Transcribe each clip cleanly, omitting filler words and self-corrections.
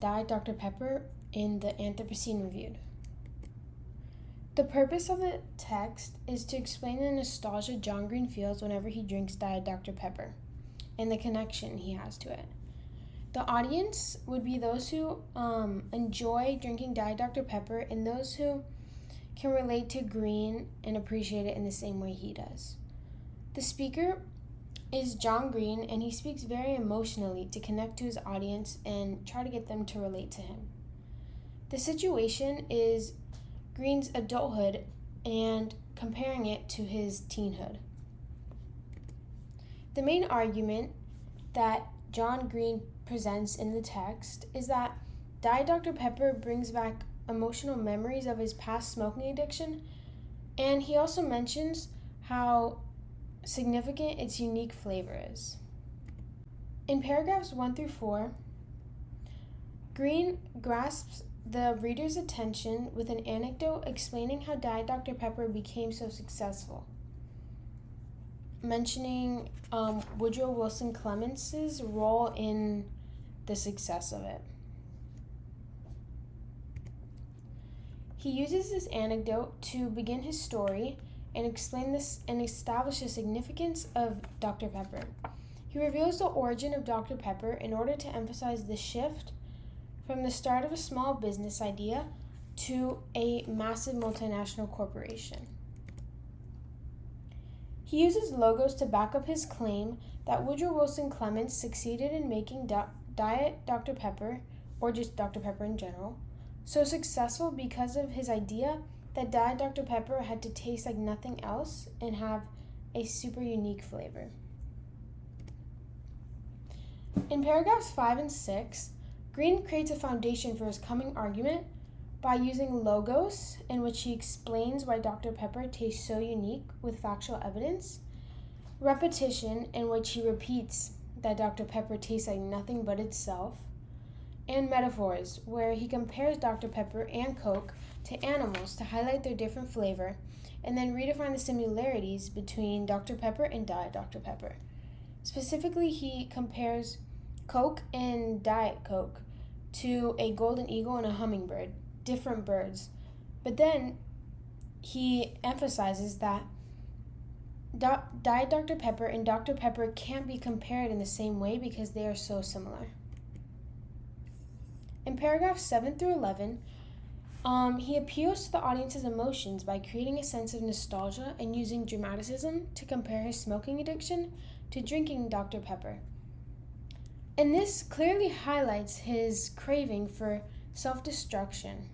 Diet Dr. Pepper in the Anthropocene Reviewed. The purpose of the text is to explain the nostalgia John Green feels whenever he drinks Diet Dr. Pepper and the connection he has to it. The audience would be those who enjoy drinking Diet Dr. Pepper and those who can relate to Green and appreciate it in the same way he does. The speaker is John Green, and he speaks very emotionally to connect to his audience and try to get them to relate to him. The situation is Green's adulthood and comparing it to his teenhood. The main argument that John Green presents in the text is that Diet Dr. Pepper brings back emotional memories of his past smoking addiction, and he also mentions how significant its unique flavor is. In paragraphs 1 through 4, Green grasps the reader's attention with an anecdote explaining how Diet Dr. Pepper became so successful, mentioning Woodrow Wilson Clemence's role in the success of it. He uses this anecdote to begin his story and explain this and establish the significance of Dr. Pepper. He reveals the origin of Dr. Pepper in order to emphasize the shift from the start of a small business idea to a massive multinational corporation. He uses logos to back up his claim that Woodrow Wilson Clemence succeeded in making Diet Dr. Pepper, or just Dr. Pepper in general, so successful because of his idea that Diet Dr. Pepper had to taste like nothing else and have a super unique flavor. In paragraphs 5 and 6, Green creates a foundation for his coming argument by using logos in which he explains why Dr. Pepper tastes so unique with factual evidence, repetition in which he repeats that Dr. Pepper tastes like nothing but itself, and metaphors where he compares Dr. Pepper and Coke to animals to highlight their different flavor, and then redefine the similarities between Dr. Pepper and Diet Dr. Pepper. Specifically, he compares Coke and Diet Coke to a golden eagle and a hummingbird, different birds. But then he emphasizes that Diet Dr. Pepper and Dr. Pepper can't be compared in the same way because they are so similar. In paragraphs 7 through 11, he appeals to the audience's emotions by creating a sense of nostalgia and using dramaticism to compare his smoking addiction to drinking Dr. Pepper. And this clearly highlights his craving for self-destruction.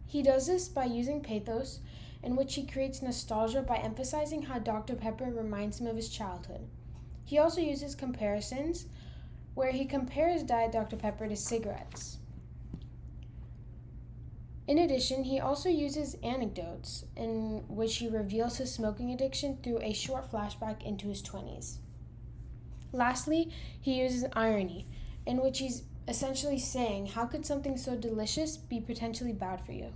He does this by using pathos, in which he creates nostalgia by emphasizing how Dr. Pepper reminds him of his childhood. He also uses comparisons, where he compares Diet Dr. Pepper to cigarettes. In addition, he also uses anecdotes in which he reveals his smoking addiction through a short flashback into his 20s. Lastly, he uses irony, in which he's essentially saying, how could something so delicious be potentially bad for you?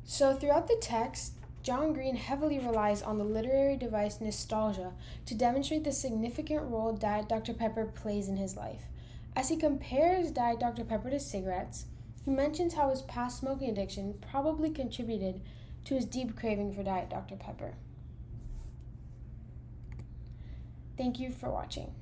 So throughout the text, John Green heavily relies on the literary device nostalgia to demonstrate the significant role Diet Dr. Pepper plays in his life. As he compares Diet Dr. Pepper to cigarettes, he mentions how his past smoking addiction probably contributed to his deep craving for Diet Dr. Pepper. Thank you for watching.